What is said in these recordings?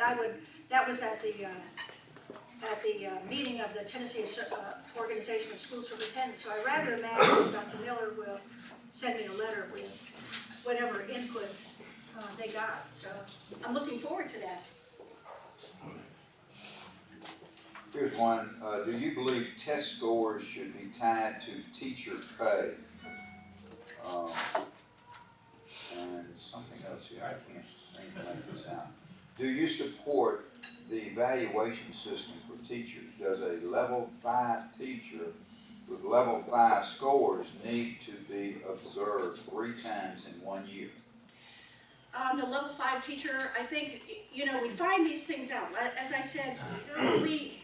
that was at the meeting of the Tennessee Organization of School Superintendents. So I rather imagine Dr. Miller will send me a letter with whatever input they got. So I'm looking forward to that. Here's one. Do you believe test scores should be tied to teacher pay? And something else here. I can't seem to make this out. Do you support the evaluation system for teachers? Does a level 5 teacher with level 5 scores need to be observed 3 times in 1 year? The level 5 teacher, I think, we find these things out. As I said, we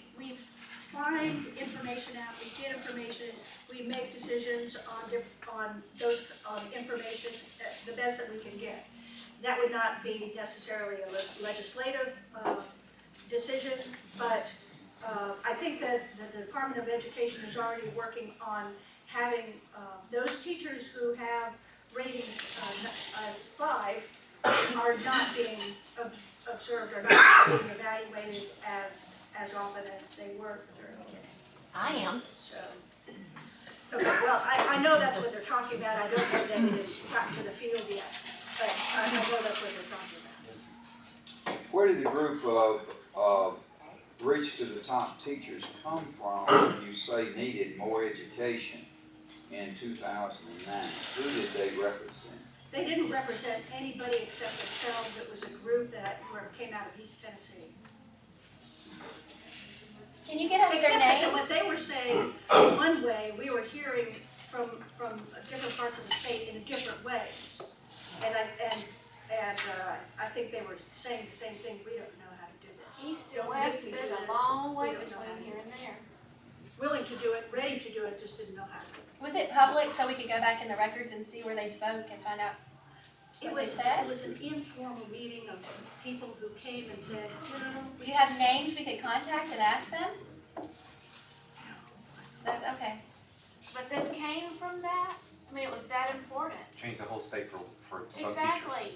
find information out, we get information, we make decisions on those information the best that we can get. That would not be necessarily a legislative decision, but I think that the Department of Education is already working on having those teachers who have ratings as 5 are not being observed or not being evaluated as often as they were during the beginning. I am. So, okay, well, I know that's what they're talking about. I don't know that it has gotten to the field yet, but I know that's what they're talking about. Where did the group of Reach to the Top teachers come from when you say needed more education in 2009? Who did they represent? They didn't represent anybody except themselves. It was a group that came out of East Tennessee. Can you get us Except their that names? what they were saying one way, we were hearing from different parts of the state in different ways. And I think they were saying the same thing. We don't know how to do this. East and west, there's a long way between here and there. Willing to do it, ready to do it, just didn't know how to do it. Was it public so we could go back in the records and see where they spoke and find out? It was an informal meeting of people who came and said, Do you have names we could contact and ask them? Okay. But this came from that? I mean, it was that important. Change the whole state for some teachers. Exactly.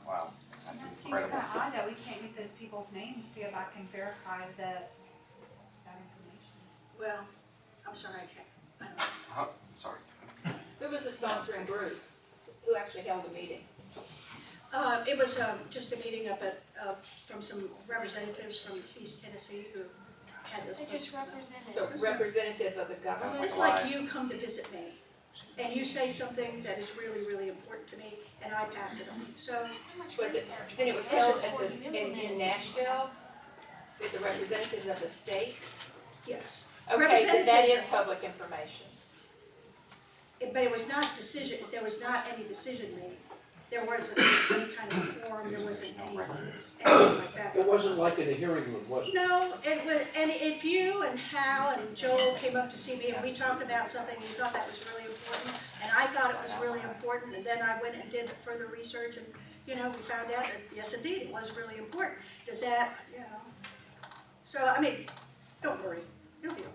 Wow, that's That seems incredible. kind of odd that we can't get those people's names to see if I can verify that information. well, I'm sorry, I can't. I don't know. Oh, sorry. Who was the sponsoring group? Who actually held the meeting? It was just a meeting up from some representatives from East Tennessee who had those. They just represented. So representative of the government? It's like you come to visit me, and you say something that is really, really important to me, and I pass it on. So, How much Was it, research then it was was there held before you in implemented Nashville with the representatives of the state? yes. Okay, then that is Representatives- public information. But it was not decision, there was not any decision made. There wasn't any kind of forum, there wasn't anything like that. It wasn't like in a hearing room, was it? No, it was, and if you and Hal and Joel came up to see me and we talked about something, you thought that was really important, and I thought it was really important, and then I went and did further research, and, we found out that, yes, indeed, it was really important. Does that, so, I mean, don't worry, it'll be okay.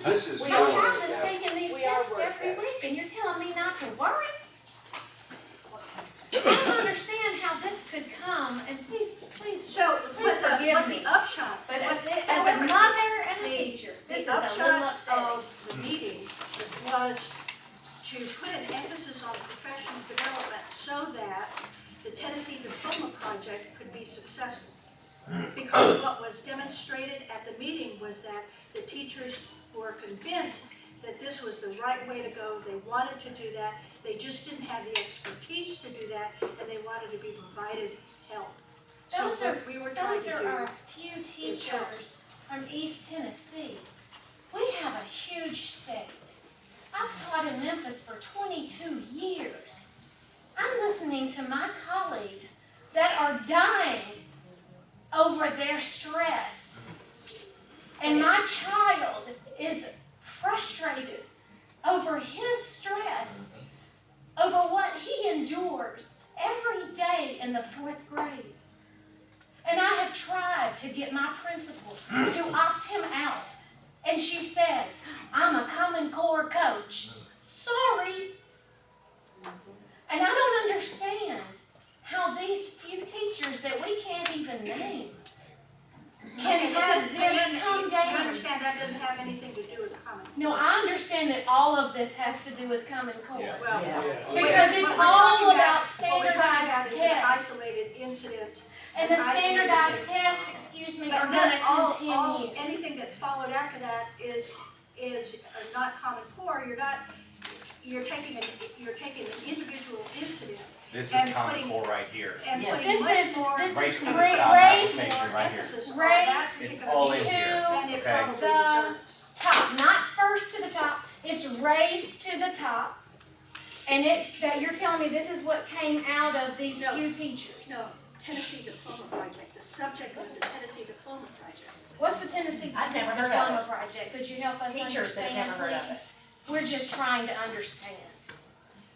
This is My your, child is taking these We are tests worried every about it. week, and you're telling me not to worry? I don't understand how this could come, and please So, Please forgive what me. the upshot, but what- as a mother and a the- teacher, this is the a little upshot upsetting. of the meeting was to put an emphasis on professional development so that the Tennessee Diploma Project could be successful. Because what was demonstrated at the meeting was that the teachers were convinced that this was the right way to go. They wanted to do that. They just didn't have the expertise to do that, and they wanted to be provided help. So Those are, what we were trying those to are do. our few teachers from East Tennessee. We have a huge state. I've taught in Memphis for 22 years. I'm listening to my colleagues that are dying over their stress. And my child is frustrated over his stress, over what he endures every day in the 4th grade. And I have tried to get my principal to opt him out. And she says, I'm a Common Core coach. Sorry. And I don't understand how these few teachers that we can't even name can have this come You down. understand that doesn't have anything to do with Common Core. No, I understand that all of this has to do with Common Core. Yeah. Well, Yeah. Because it's what we're all talking about what we're talking about standardized is an tests. isolated incident. And the an isolated standardized thing. tests, excuse me, are But gonna not all, continue. anything that followed after that is not Common Core. You're taking an individual incident This and is Common putting- Core right here. and Yes. putting This much is- more. this Race is to the great top, not race. just major right here. Emphasis on Race that It's particular all in issue here. than it Okay. probably The- deserves. Top, not first to the top, it's race to the top. And that you're telling me this is what came out of these No. few teachers. No, Tennessee Diploma Project. The subject was the Tennessee Diploma Project. What's the Tennessee I've never heard of Diploma Project? Could you help us Teachers that have understand, never heard of it. please? We're just trying to understand.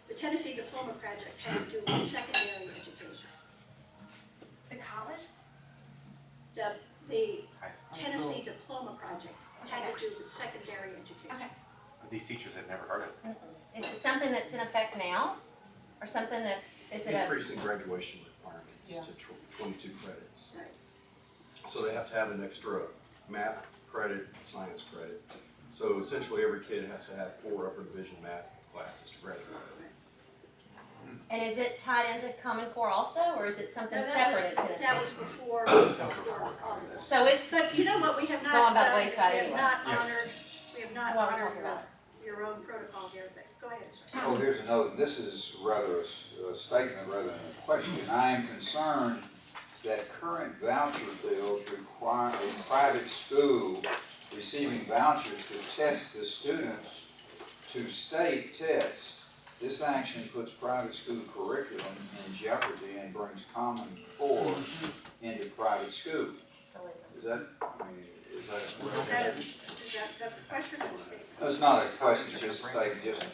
The Tennessee Diploma Project had to do with secondary education. The college? The High school. Tennessee Diploma Project had to do with secondary education. Okay. These teachers have never heard of it. Is it something that's in effect now? Or something is it a, Increasing graduation requirements Yeah. to 22 credits. Right. So they have to have an extra math credit, science credit. So essentially, every kid has to have 4 upper division math classes to graduate. and is it tied into Common Core also, or is it something No, separate in Tennessee? That was before all this. So it's, So you know what we have not Gone by the done is wayside we have anyway. not Yes. honored, we have not That's what we're honored talking about. your own protocol here, but go ahead, sir. Oh, here's another, this is rather a statement rather than a question. I am concerned that current voucher bills require a private school receiving vouchers to test the students to state tests. This action puts private school curriculum in jeopardy and brings Common Core into private school. absolutely. Is that, I mean, is That's a question or a statement? That's not a question, it's just a statement,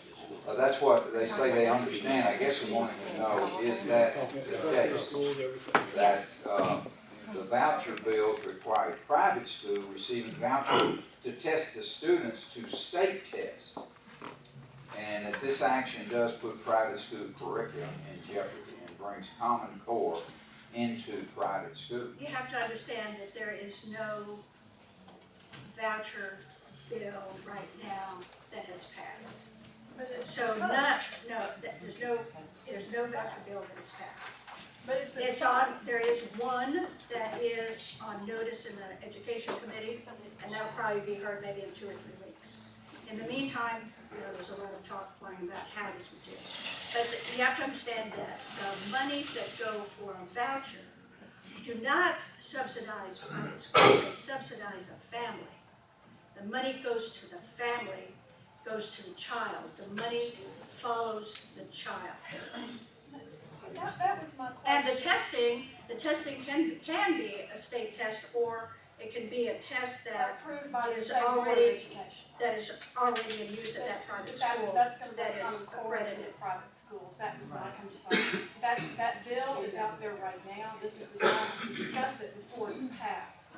that's what they say they understand. I guess they wanting to know, is that the case? That, the voucher bills require private school receiving vouchers to test the students to state tests. And that this action does put private school curriculum in jeopardy and brings Common Core into private school. You have to understand that there is no voucher bill right now that has passed. So there's no voucher bill that has passed. But it's been. It's on, there is one that is on notice in the education committee, and that'll probably be heard maybe in 2 or 3 weeks. In the meantime, there's a lot of talk going about how this would do. But you have to understand that the monies that go for a voucher do not subsidize private schools, they subsidize a family. The money goes to the family, goes to the child. The money follows the child. That was my And question. the testing can be a state test, or it can be a test that Approved by the is State Board of already- Education. is already in use at that private school. That's gonna that be is Common Core to the accredited. private schools, that was my concern. That bill is out there right now, this is the time to discuss it before it's passed,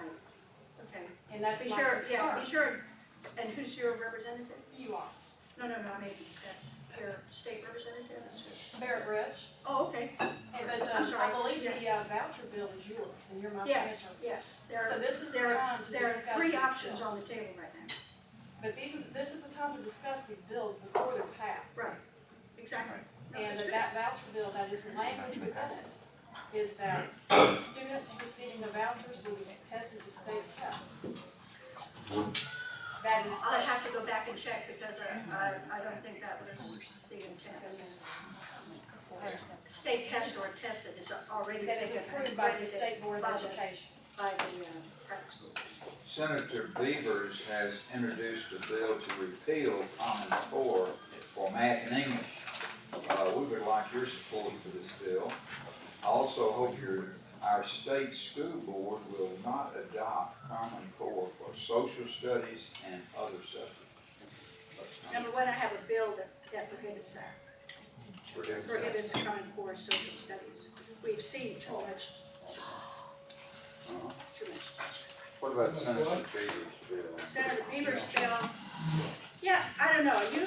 Okay. and that's Be my sure, yeah, be concern. sure. And who's your representative? You are, No, I mean, your state representative is who? Barrett Rich, Oh, okay. but I'm sorry, I believe yeah. the voucher bill is yours, and you're my Yes, senator. yes. So this is the There time to there discuss are 3 these options bills. on the table right now. But this is the time to discuss these bills before they're passed. Right, exactly. No, And that's good. that voucher bill, that is the language within it, is that students receiving the vouchers will be tested to state tests. That is, I'll have to go back and check because I don't think that was the intent. State test or a test that is already that is taken and approved by the accredited State Board by of the- Education. by the private schools. Senator Beavers has introduced a bill to repeal Common Core for math and English. We would like your support for this bill. I also hope our state school board will not adopt Common Core for social studies and other subjects. Number one, I have a bill that prohibits that, prohibits Common Core social studies. We've seen too much. What about Senator Beavers' bill? Senator Beaver's bill, yeah, I don't know, you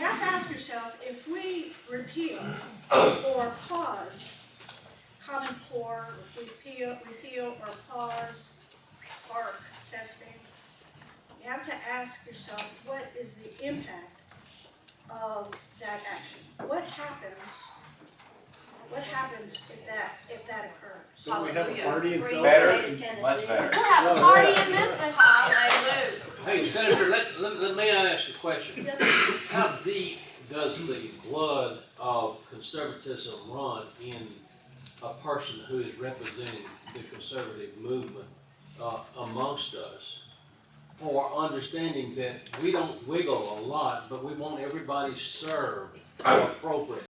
have to ask yourself, if we repeal or pause Common Core, repeal or pause ARC testing. You have to ask yourself, what is the impact of that action? What happens if that occurs? Don't we have a party in Free South? state of Tennessee. Much better. We'll have a party in Memphis. Hallelujah. Hey, Senator, let me ask you a question. Yes, How deep does the blood of conservatism run in a person who is representing the conservative movement amongst us? For understanding that we don't wiggle a lot, but we want everybody served appropriately.